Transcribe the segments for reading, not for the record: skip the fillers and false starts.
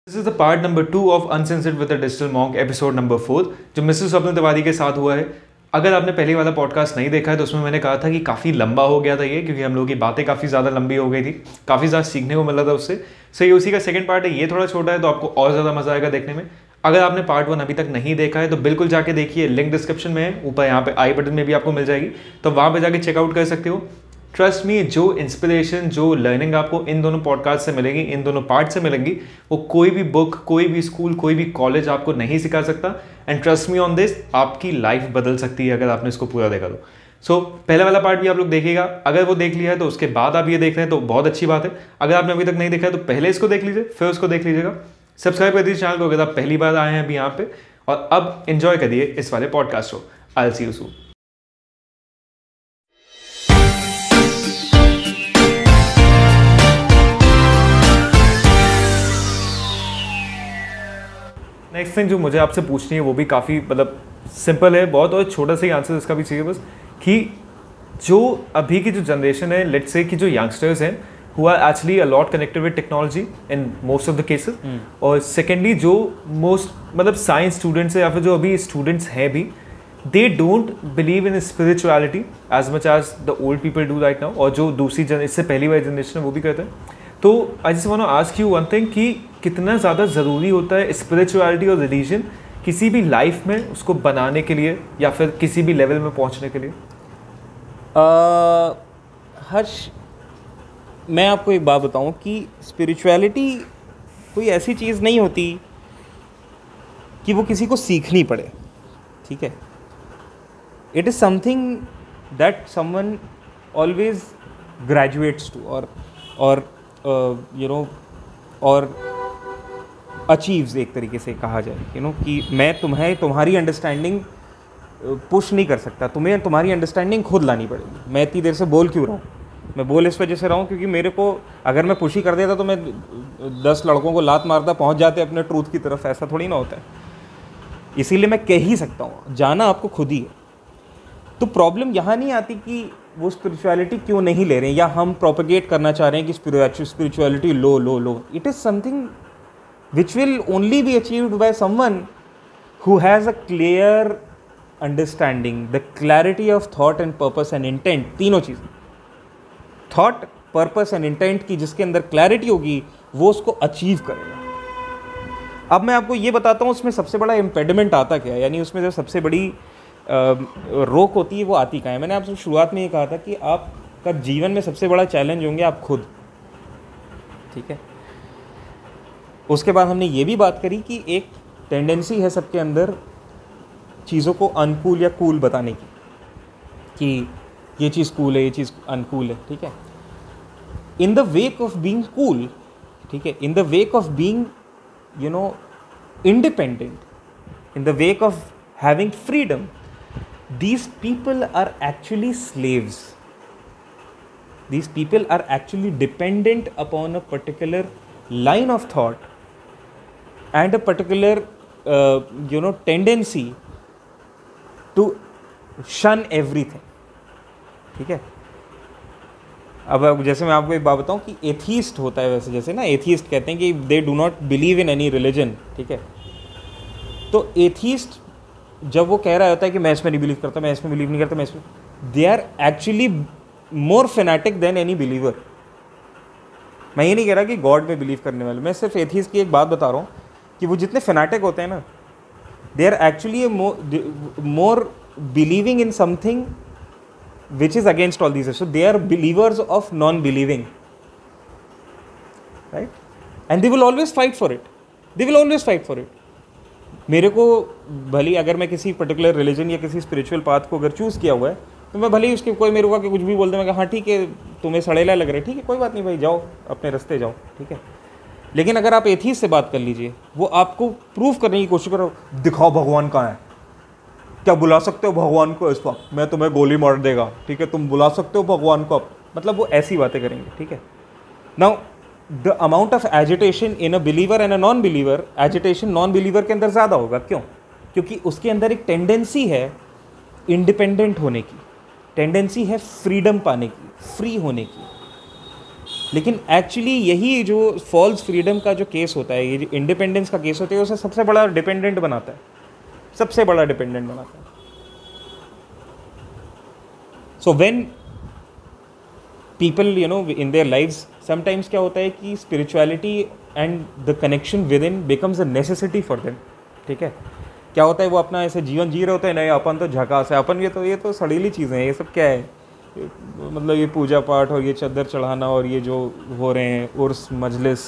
This is the part number 2 of uncensored with the digital monk episode number 4 जो Mrs स्वप्न तिवारी के साथ हुआ है। अगर आपने पहले वाला पॉडकास्ट नहीं देखा है तो उसमें मैंने कहा था कि काफ़ी लंबा हो गया था ये, क्योंकि हम लोगों की बातें काफ़ी ज़्यादा लंबी हो गई थी, काफ़ी ज़्यादा सीखने को मिला था उससे। सो ये उसी का सेकंड पार्ट है। ये थोड़ा छोटा है तो आपको और ज़्यादा मज़ा आएगा देखने में। अगर आपने पार्ट 1 अभी तक नहीं देखा है तो बिल्कुल जाके देखिए, लिंक डिस्क्रिप्शन में है, ऊपर यहाँ पे आई बटन में भी आपको मिल जाएगी, तो वहाँ पे जाके चेकआउट कर सकते हो। ट्रस्ट मी, जो इंस्पिरेशन, जो लर्निंग आपको इन दोनों पॉडकास्ट से मिलेगी, इन दोनों पार्ट से मिलेंगी, वो कोई भी बुक, कोई भी स्कूल, कोई भी कॉलेज आपको नहीं सिखा सकता। And trust me on this, आपकी लाइफ बदल सकती है अगर आपने इसको पूरा देखा तो। सो पहला वाला पार्ट भी आप लोग देखिएगा। अगर वो देख लिया है तो उसके बाद आप ये देख रहे हैं तो बहुत अच्छी बात है। अगर आपने अभी तक नहीं देखा है तो पहले इसको देख लीजिए, फिर उसको देख लीजिएगा। सब्सक्राइब कर दीजिए चैनल को अगर आप पहली बार आए हैं अभी यहाँ पे। और अब एंजॉय करिए इस वाले पॉडकास्ट को। I will see you soon. Next thing जो मुझे आपसे पूछनी है वो भी काफ़ी सिंपल है बहुत, और छोटा सा ही आंसर इसका भी चाहिए बस, कि जो अभी की जो जनरेशन है, लेट्स से कि जो यंगस्टर्स हैं, who are actually a lot connected with technology in most of the cases, और सेकेंडली जो मोस्ट साइंस स्टूडेंट्स है या फिर जो अभी स्टूडेंट्स हैं भी, they don't believe in spirituality as much as the old people do right now, और जो दूसरी इससे पहली वाली जनरेशन है वो भी करते हैं। तो I just want to ask you one thing, कि कितना ज़्यादा ज़रूरी होता है स्पिरिचुअलिटी और रिलीजन किसी भी लाइफ में उसको बनाने के लिए या फिर किसी भी लेवल में पहुंचने के लिए? हर्ष, मैं आपको एक बात बताऊं कि स्पिरिचुअलिटी कोई ऐसी चीज़ नहीं होती कि वो किसी को सीखनी पड़े, ठीक है। It is something that someone always graduates to और और अचीव्स, एक तरीके से कहा जाए कि मैं तुम्हारी अंडरस्टैंडिंग पुश नहीं कर सकता, तुम्हें तुम्हारी अंडरस्टैंडिंग खुद लानी पड़ेगी। मैं इतनी देर से बोल क्यों रहा हूँ? मैं बोल इस वजह से रहा हूँ क्योंकि मेरे को, अगर मैं पुश ही कर देता तो मैं 10 लड़कों को लात मारता पहुँच जाते अपने ट्रूथ की तरफ। ऐसा थोड़ी ना होता है। इसीलिए मैं कह ही सकता हूँ, जाना आपको खुद ही है। तो प्रॉब्लम यहाँ नहीं आती कि वो स्पिरिचुअलिटी क्यों नहीं ले रहे हैं, या हम प्रोपेगेट करना चाह रहे हैं कि spirituality low. It is something which will only be achieved by someone who has a clear understanding, the clarity of thought and purpose and intent, तीनों चीज़ें, thought, purpose and intent की जिसके अंदर clarity होगी वो उसको अचीव करेगा। अब मैं आपको ये बताता हूँ उसमें सबसे बड़ा impediment आता क्या है, यानी उसमें जो सबसे बड़ी रोक होती है वो आती कहाँ है। मैंने आपसे शुरुआत में ये कहा था कि आपका जीवन में सबसे बड़ा चैलेंज होंगे आप खुद, ठीक है। उसके बाद हमने ये भी बात करी कि एक टेंडेंसी है सबके अंदर चीज़ों को अनकूल या कूल बताने की, कि ये चीज़ कूल है, ये चीज़ अनकूल है, ठीक है। In the wake of being cool, ठीक है, in the wake of being independent, in the wake of having freedom, these people are actually slaves. These people are actually dependent upon a particular line of thought and a particular tendency to shun everything, ठीक है। अब जैसे मैं आपको एक बात बताऊं कि एथीस्ट होता है, वैसे जैसे ना एथीस्ट कहते हैं कि they do not believe in any religion, ठीक है। तो एथीस्ट जब वो कह रहा होता है कि मैं इसमें नहीं बिलीव करता, मैं इसमें बिलीव नहीं करता, मैं इसमें, they are actually more fanatic than any believer. मैं ये नहीं कह रहा कि गॉड में बिलीव करने वाले, मैं सिर्फ एथीस्ट की एक बात बता रहा हूँ कि वो जितने फेनेटिक होते हैं ना, they are actually more believing in something which is against all these, so they are believers of non believing, right. And they will always fight for it, they will always fight for it. मेरे को भले अगर मैं किसी particular religion या किसी spiritual path को अगर चूज़ किया हुआ है तो मैं भले ही उसके, कोई मेरे को कि कुछ भी बोल दे, मैं कहा हाँ ठीक है तुम्हें सड़ेला लग रहा है, ठीक है कोई बात नहीं भाई, जाओ अपने रास्ते जाओ, ठीक है। लेकिन अगर आप एथीस्ट से बात कर लीजिए, वो आपको प्रूव करने की कोशिश करो, दिखाओ भगवान कहाँ है, क्या बुला सकते हो भगवान को इस वक्त, मैं तुम्हें गोली मार देगा, ठीक है, तुम बुला सकते हो भगवान को, मतलब वो ऐसी बातें करेंगे, ठीक है। Now the amount of agitation in a believer and a non believer, agitation non believer के अंदर ज़्यादा होगा। क्यों? क्योंकि उसके अंदर एक टेंडेंसी है इंडिपेंडेंट होने की, टेंडेंसी है फ्रीडम पाने की, फ्री होने की। लेकिन एक्चुअली यही जो फॉल्स फ्रीडम का जो केस होता है, ये जो इंडिपेंडेंस का केस होता है, उसे सबसे बड़ा डिपेंडेंट बनाता है, सबसे बड़ा डिपेंडेंट बनाता है. So when people in their lives, sometimes क्या होता है कि spirituality and the connection with in becomes a necessity for them. ठीक है, क्या होता है, वो अपना ऐसे जीवन जी रहे होते हैं, नहीं अपन तो झकास है, अपन ये तो सड़ीली चीज़ें हैं, ये सब क्या है, मतलब ये पूजा पाठ और ये चद्दर चढ़ाना और ये जो हो रहे हैं उर्स मजलिस,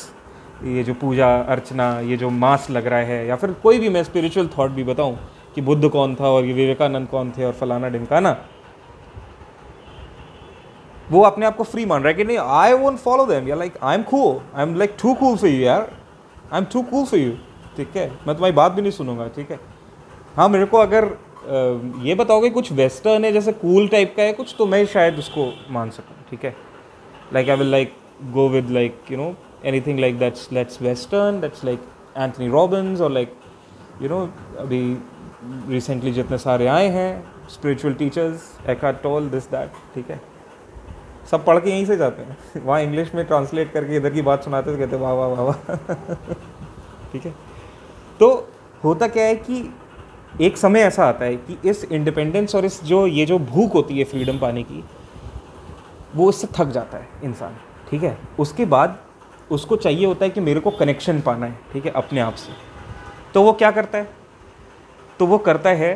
ये जो पूजा अर्चना, ये जो मास लग रहा है, या फिर कोई भी मैं स्पिरिचुअल थॉट भी बताऊं कि बुद्ध कौन था और ये विवेकानंद कौन थे और फलाना ढिमकाना, वो अपने आप को फ्री मान रहा है कि नहीं, आई वोंट फॉलो देम, या like I am cool, I am like too cool for you यार, I am too cool for you. ठीक है, मैं तुम्हारी बात भी नहीं सुनूंगा. ठीक है, हाँ मेरे को अगर ये बताओगे कुछ वेस्टर्न है जैसे कूल टाइप का है कुछ, तो मैं शायद उसको मान सकूँ. ठीक है, like I will like go with like anything like that's western, that's like Anthony Robbins, और लाइक अभी रिसेंटली जितने सारे आए हैं spiritual teachers, Eckhart toll, this that. ठीक है, सब पढ़ के यहीं से जाते हैं, वहाँ इंग्लिश में ट्रांसलेट करके इधर की बात सुनाते तो कहते वाह वाह वाह वाह. ठीक है, तो होता क्या है कि एक समय ऐसा आता है कि इस इंडिपेंडेंस और इस ये जो भूख होती है फ्रीडम पाने की, वो इससे थक जाता है इंसान. ठीक है, उसके बाद उसको चाहिए होता है कि मेरे को कनेक्शन पाना है. ठीक है, अपने आप से. तो वो क्या करता है, तो वो करता है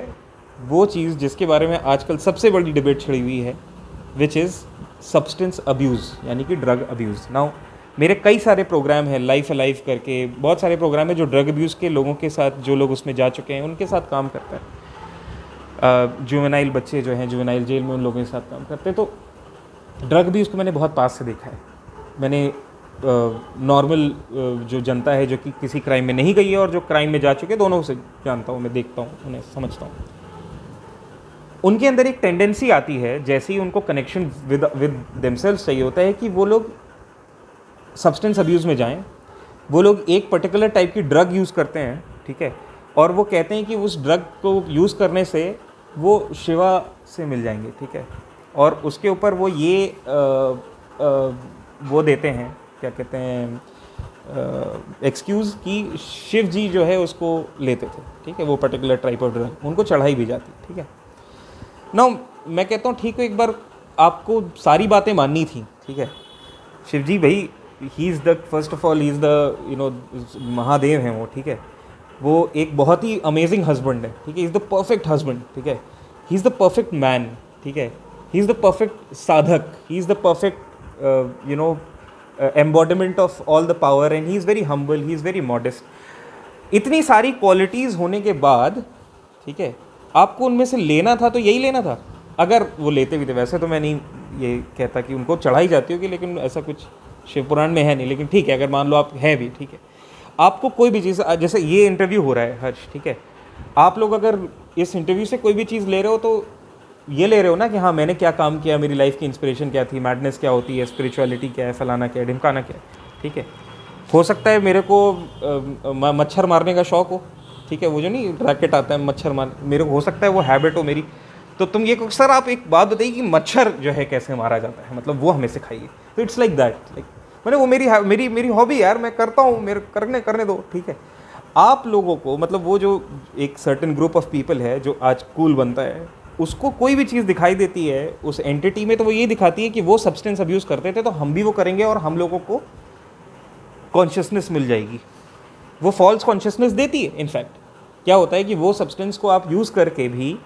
वो चीज़ जिसके बारे में आजकल सबसे बड़ी डिबेट छिड़ी हुई है, विच इज़ सब्सटेंस अब्यूज़, यानी कि ड्रग अब्यूज़. नाउ मेरे कई सारे प्रोग्राम हैं, लाइफ अलाइव करके बहुत सारे प्रोग्राम हैं जो ड्रग अब्यूज़ के लोगों के साथ, जो लोग उसमें जा चुके हैं उनके साथ काम करता है. जुवेनाइल बच्चे जो हैं जुवेनाइल जेल में, उन लोगों के साथ काम करते हैं. तो ड्रग अब्यूज़ को मैंने बहुत पास से देखा है. मैंने नॉर्मल जो जनता है जो कि किसी क्राइम में नहीं गई है और जो क्राइम में जा चुके हैं, दोनों से जानता हूँ, मैं देखता हूँ, उन्हें समझता हूँ. उनके अंदर एक टेंडेंसी आती है, जैसे ही उनको कनेक्शन विद देमसेल्व्स चाहिए होता है, कि वो लोग सब्सटेंस अब्यूज़ में जाएं. वो लोग एक पर्टिकुलर टाइप की ड्रग यूज़ करते हैं. ठीक है, और वो कहते हैं कि उस ड्रग को यूज़ करने से वो शिवा से मिल जाएंगे. ठीक है, और उसके ऊपर वो ये वो देते हैं, क्या कहते हैं, एक्सक्यूज़ कि शिव जी जो है उसको लेते थे. ठीक है, वो पर्टिकुलर टाइप ऑफ ड्रग उनको चढ़ाई भी जाती. ठीक है, ना मैं कहता हूँ ठीक है, एक बार आपको सारी बातें माननी थी. ठीक है, शिव जी भाई, he is the first of all, he is the Mahadev हैं वो. ठीक है, वो एक बहुत ही अमेजिंग हस्बैंड है. ठीक है, इज़ द परफेक्ट हस्बैंड. ठीक है, he is the perfect man. ठीक है, ही इज़ द परफेक्ट साधक, he is the perfect embodiment of all the power, and he is very humble, he is very modest. इतनी सारी qualities होने के बाद, ठीक है, आपको उनमें से लेना था तो यही लेना था. अगर वो लेते भी थे, वैसे तो मैं नहीं ये कहता कि उनको चढ़ाई जाती होगी, लेकिन ऐसा कुछ शिव पुराण में है नहीं, लेकिन ठीक है, अगर मान लो आप है भी, ठीक है, आपको कोई भी चीज़, जैसे ये इंटरव्यू हो रहा है हर्ष, ठीक है, आप लोग अगर इस इंटरव्यू से कोई भी चीज़ ले रहे हो तो ये ले रहे हो ना कि हाँ मैंने क्या काम किया, मेरी लाइफ की इंस्पिरेशन क्या थी, मैडनेस क्या होती है, स्पिरिचुअलिटी क्या है, फलाना क्या है, ढिमकाना क्या है. ठीक है, हो सकता है मेरे को मच्छर मारने का शौक़ हो. ठीक है, वो जो नहीं रैकेट आता है मच्छर मार, मेरे को हो सकता है वो हैबिट हो मेरी. तो तुम ये कहो सर आप एक बात बताइए कि मच्छर जो है कैसे मारा जाता है, मतलब वो हमें सिखाइए. तो इट्स लाइक दैट, लाइक मैंने वो मेरी हॉबी यार, मैं करता हूँ, मेरे करने दो. ठीक है, आप लोगों को, मतलब वो जो एक सर्टेन ग्रुप ऑफ पीपल है जो आज कूल बनता है, उसको कोई भी चीज़ दिखाई देती है उस एंटिटी में, तो वो ये दिखाती है कि वो सब्सटेंस अब्यूज़ करते थे तो हम भी वो करेंगे और हम लोगों को कॉन्शियसनेस मिल जाएगी. वो फॉल्स कॉन्शियसनेस देती है. इनफैक्ट क्या होता है कि वो सब्सटेंस को आप यूज़ करके भी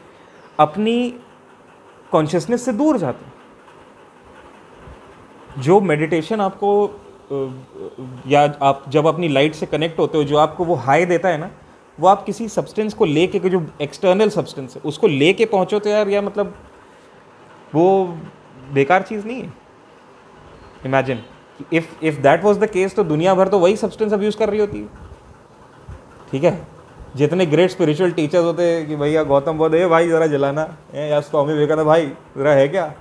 अपनी कॉन्शियसनेस से दूर जाते हैं. जो मेडिटेशन आपको या आप जब अपनी लाइट से कनेक्ट होते हो, जो आपको वो हाई देता है ना, वो आप किसी सब्सटेंस को लेके, जो एक्सटर्नल सब्सटेंस है उसको लेके पहुंचो तो यार, या मतलब वो बेकार चीज़ नहीं है. Imagine if that was the case, तो दुनिया भर तो वही सब्सटेंस अब्यूज़ कर रही होती है. ठीक है, जितने ग्रेट स्पिरिचुअल टीचर्स होते हैं कि भैया गौतम बुद्ध है भाई ज़रा जलाना है, या स्वामी विवेकानंद भाई ज़रा है क्या,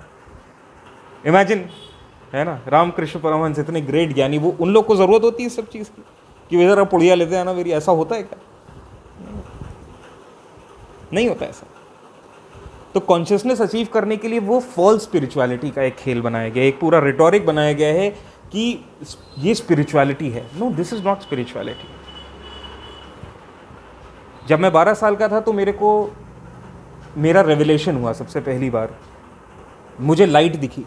इमेजिन, है ना, रामकृष्ण परमहंस इतने ग्रेट ज्ञानी, वो उन लोग को ज़रूरत होती है इस सब चीज़ की कि वे ज़रा पुड़िया लेते हैं ना मेरी, ऐसा होता है क्या? नहीं होता ऐसा. तो कॉन्शियसनेस अचीव करने के लिए वो फॉल्स स्पिरिचुअलिटी का एक खेल बनाया गया है, एक पूरा रिटोरिक बनाया गया है कि ये स्पिरिचुअलिटी है। No, this is not spirituality. जब मैं 12 साल का था तो मेरा रेवलेशन हुआ सबसे पहली बार, मुझे लाइट दिखी,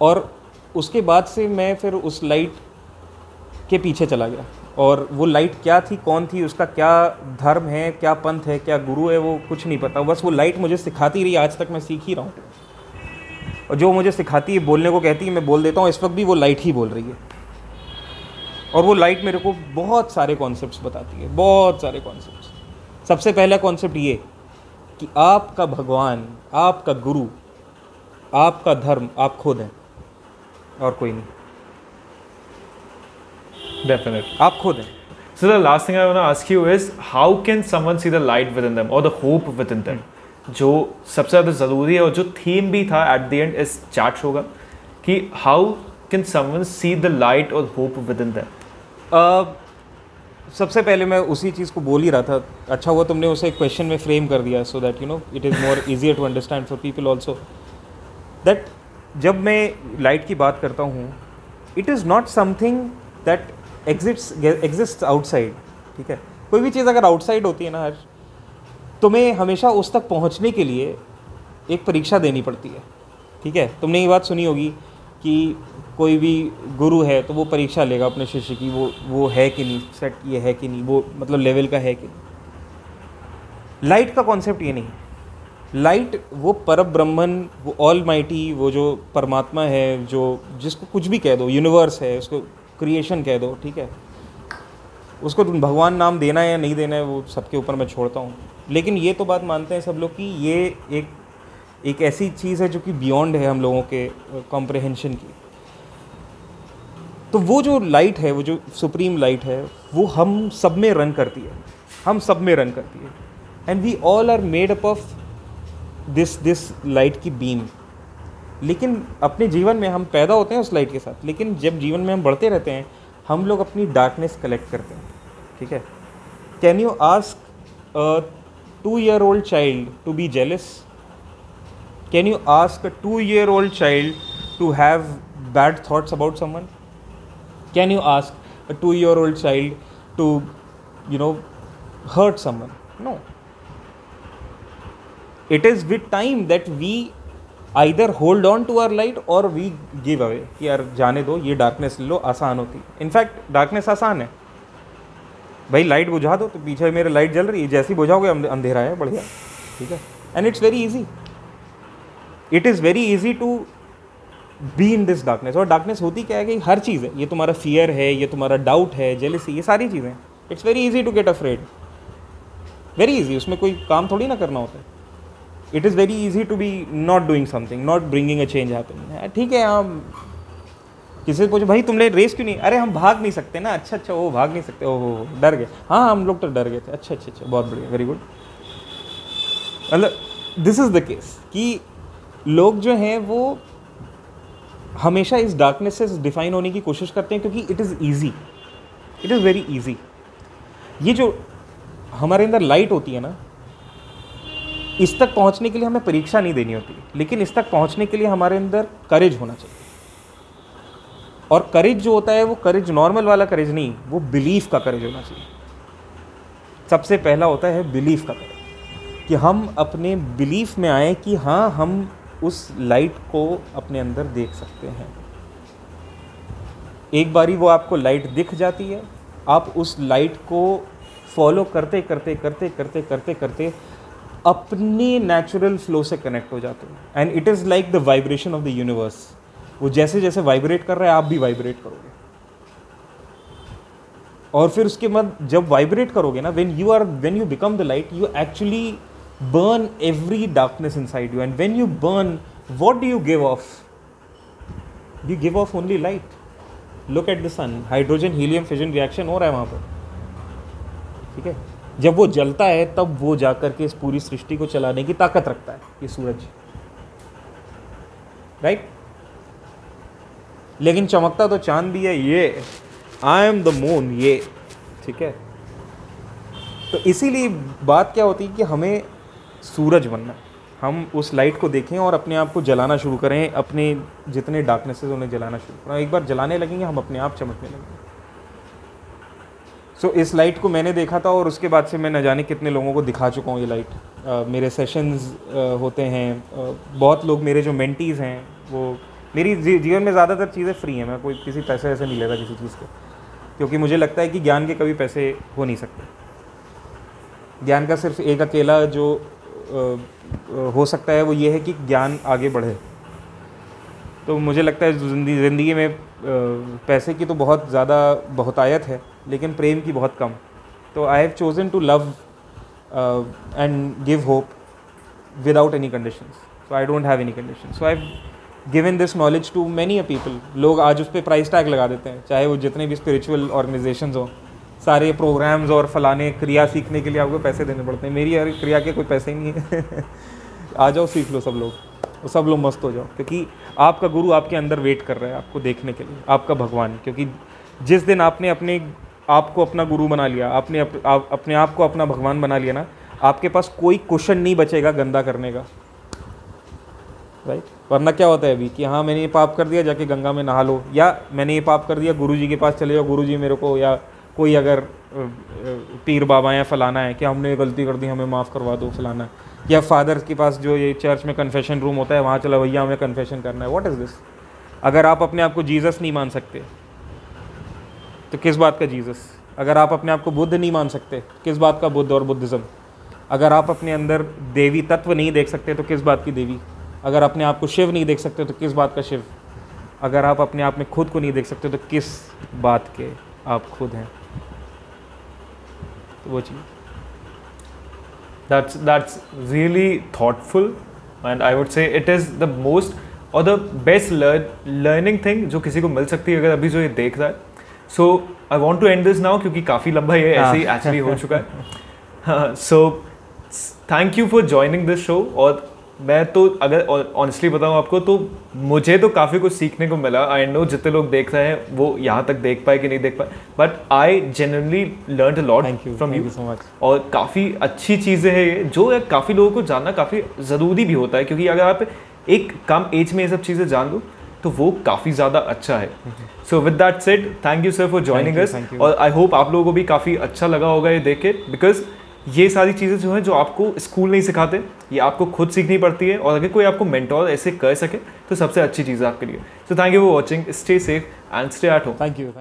और उसके बाद से मैं फिर उस लाइट के पीछे चला गया। और वो लाइट क्या थी, कौन थी, उसका क्या धर्म है, क्या पंथ है, क्या गुरु है, वो कुछ नहीं पता। बस वो लाइट मुझे सिखाती रही, आज तक मैं सीख ही रहा हूँ। और जो मुझे सिखाती है, बोलने को कहती है, मैं बोल देता हूँ। इस वक्त भी वो लाइट ही बोल रही है, और वो लाइट मेरे को बहुत सारे कॉन्सेप्ट्स बताती है, बहुत सारे कॉन्सेप्ट्स। सबसे पहला कॉन्सेप्ट ये कि आपका भगवान, आपका गुरु, आपका धर्म आप खुद हैं और कोई नहीं। Definitely. आप खुद हैं। So the last thing I want to ask you is how can someone see the light within them or the hope within them? जो सबसे ज़्यादा ज़रूरी है और जो थीम भी था at the end इस चैट शो का, कि how can someone see the light or hope within them? सबसे पहले मैं उसी चीज़ को बोल ही रहा था। अच्छा हुआ तुमने उसे क्वेश्चन में फ्रेम कर दिया, so that you know it is more easier to understand for people also, that जब मैं लाइट की बात करता हूँ, it is not something that exist outside. ठीक है, कोई भी चीज़ अगर आउटसाइड होती है ना हर्ष, तुम्हें हमेशा उस तक पहुँचने के लिए एक परीक्षा देनी पड़ती है। ठीक है, तुमने ये बात सुनी होगी कि कोई भी गुरु है तो वो परीक्षा लेगा अपने शिष्य की, वो है कि नहीं सेट, ये है कि नहीं, वो मतलब लेवल का है कि नहीं। लाइट का कॉन्सेप्ट ये नहीं है। लाइट वो परब्रह्मन, वो ऑल माइटी, वो जो परमात्मा है, जो जिसको कुछ भी कह दो, यूनिवर्स है, उसको क्रिएशन कह दो। ठीक है, उसको तुम भगवान नाम देना है या नहीं देना है वो सबके ऊपर मैं छोड़ता हूँ। लेकिन ये तो बात मानते हैं सब लोग कि ये एक ऐसी चीज़ है जो कि बियॉन्ड है हम लोगों के कॉम्प्रहेंशन की। तो वो जो लाइट है, वो जो सुप्रीम लाइट है, वो हम सब में रन करती है, हम सब में रन करती है। And we all are made up of this light की बीम। लेकिन अपने जीवन में हम पैदा होते हैं उस लाइट के साथ, लेकिन जब जीवन में हम बढ़ते रहते हैं, हम लोग अपनी डार्कनेस कलेक्ट करते हैं। ठीक है, can you ask a 2-year-old child to be jealous? Can you ask a 2-year-old child to have bad thoughts about someone? Can you ask a 2-year-old child to, hurt someone? No. It is with time that we either hold on to our light or we give away. कि यार जाने दो, ये darkness ले लो, आसान होती है। In fact darkness आसान है भाई, लाइट बुझा दो तो पीछे मेरे लाइट जल रही है, जैसे ही बुझाओगे अंधेरा है, बढ़िया। ठीक है, and it's very easy, it is very easy to be in this darkness. और डार्कनेस होती क्या है कि हर चीज़ है, ये तुम्हारा फियर है, ये तुम्हारा डाउट है, जेलसी, ये सारी चीज़ें। It's very easy to get afraid, very easy, उसमें कोई काम थोड़ी ना करना होता है। It is very easy to be not doing something, not bringing a change happening. ठीक है, हम किसी से पूछो भाई तुमने रेस क्यों नहीं, अरे हम भाग नहीं सकते ना। अच्छा वो भाग नहीं सकते, ओहो डर गए, हाँ हम लोग तो डर गए थे। अच्छा, बहुत बढ़िया, वेरी गुड। मतलब दिस इज़ द केस कि लोग जो हैं वो हमेशा इस डार्कनेस से डिफाइन होने की कोशिश करते हैं, क्योंकि it is easy, it is very easy. ये जो हमारे अंदर लाइट होती है ना, इस तक पहुंचने के लिए हमें परीक्षा नहीं देनी होती, लेकिन इस तक पहुंचने के लिए हमारे अंदर करेज होना चाहिए। और करेज जो होता है वो करेज नॉर्मल वाला करेज नहीं, वो बिलीफ का करेज होना चाहिए। सबसे पहला होता है बिलीफ का करेज, कि हम अपने बिलीफ में आए कि हाँ हम उस लाइट को अपने अंदर देख सकते हैं। एक बारी वो आपको लाइट दिख जाती है, आप उस लाइट को फॉलो करते करते करते करते करते करते अपने नेचुरल फ्लो से कनेक्ट हो जाते हैं। And it is like the vibration of the universe. वो जैसे जैसे वाइब्रेट कर रहा है, आप भी वाइब्रेट करोगे। और फिर उसके बाद जब वाइब्रेट करोगे ना, when you become the light, you actually burn every darkness inside you. And when you burn, what do you give off? You give off only light. Look at the sun. Hydrogen helium fission reaction हो रहा है वहाँ पर। ठीक है, जब वो जलता है तब वो जाकर के इस पूरी सृष्टि को चलाने की ताकत रखता है, ये सूरज, राइट? लेकिन चमकता तो चांद भी है, ये आई एम द मून, ये। ठीक है, तो इसीलिए बात क्या होती है कि हमें सूरज बनना है, हम उस लाइट को देखें और अपने आप को जलाना शुरू करें, अपने जितने डार्कनेसेस उन्हें जलाना शुरू करें। एक बार जलाने लगेंगे हम अपने आप चमकने लगेंगे। सो इस लाइट को मैंने देखा था और उसके बाद से मैं न जाने कितने लोगों को दिखा चुका हूँ ये लाइट। मेरे सेशंस होते हैं, बहुत लोग मेरे जो मेंटीज़ हैं वो, मेरी जीवन में ज़्यादातर चीज़ें फ्री हैं, मैं कोई किसी पैसे वैसे नहीं लेता किसी चीज़ को, क्योंकि मुझे लगता है कि ज्ञान के कभी पैसे हो नहीं सकते। ज्ञान का सिर्फ एक अकेला जो हो सकता है वो ये है कि ज्ञान आगे बढ़े। तो मुझे लगता है ज़िंदगी में पैसे की तो बहुत ज़्यादा बहुतायत है, लेकिन प्रेम की बहुत कम। तो I have chosen to love and give hope without any conditions. So I don't have any conditions. So I have given this knowledge to many a people. लोग आज उस पर प्राइस टैग लगा देते हैं, चाहे वो जितने भी स्पिरिचुअल ऑर्गेनाइजेशंस हों, सारे प्रोग्राम्स और फलाने क्रिया सीखने के लिए आपको पैसे देने पड़ते हैं। मेरी हर क्रिया के कोई पैसे ही नहीं है। आ जाओ सीख लो सब लोग, और सब लोग मस्त हो जाओ, क्योंकि आपका गुरु आपके अंदर वेट कर रहा है आपको देखने के लिए, आपका भगवान। क्योंकि जिस दिन आपने अपने आप को अपना गुरु बना लिया, आपने अपने आप को अपना भगवान बना लिया ना, आपके पास कोई क्वेश्चन नहीं बचेगा गंदा करने का, राइट। वरना क्या होता है अभी कि हाँ मैंने ये पाप कर दिया, जाके गंगा में नहा लो, या मैंने ये पाप कर दिया गुरु जी के पास चले जाओ, गुरु जी मेरे को, या कोई अगर पीर बाबा या फलाना है कि हमने गलती कर दी हमें माफ़ करवा दो फलाना, या फादर के पास जो ये चर्च में कन्फेशन रूम होता है वहाँ चला भैया हमें कन्फेशन करना है। What is this? अगर आप अपने आप को जीसस नहीं मान सकते तो किस बात का जीसस? अगर आप अपने आप को बुद्ध नहीं मान सकते किस बात का बुद्ध और बुद्धिज़्म? अगर आप अपने अंदर देवी तत्व नहीं देख सकते तो किस बात की देवी? अगर अपने आप को शिव नहीं देख सकते तो किस बात का शिव? अगर आप अपने आप में खुद को नहीं देख सकते तो किस बात के आप खुद हैं? तो वो चीज़। That's really thoughtful, and I would say it is the most or the best learning thing जो किसी को मिल सकती है अगर अभी जो ये देख रहा है। So I want to end this now क्योंकि काफ़ी लंबा ये ऐसे ही एक्चुअली हो चुका है। So thank you for joining this show। और मैं तो अगर ऑनेस्टली बताऊँ आपको तो मुझे तो काफ़ी कुछ सीखने को मिला। आई नो जितने लोग देख रहे हैं वो यहाँ तक देख पाए कि नहीं देख पाए, but I genuinely learn a lot from you so much. और काफ़ी अच्छी चीज़ें हैं ये जो काफ़ी लोगों को जानना काफ़ी ज़रूरी भी होता है, क्योंकि अगर आप एक कम एज में ये सब चीज़ें जान लो तो वो काफ़ी ज़्यादा अच्छा है। So with that said thank you sir for joining us, और आई होप आप लोगों को भी काफ़ी अच्छा लगा होगा ये देख के, बिकॉज ये सारी चीज़ें जो हैं जो आपको स्कूल नहीं सिखाते ये आपको खुद सीखनी पड़ती है, और अगर कोई आपको मेंटोर ऐसे कर सके तो सबसे अच्छी चीज़ है आपके लिए। So thank you for watching, stay safe and stay at home. Thank you.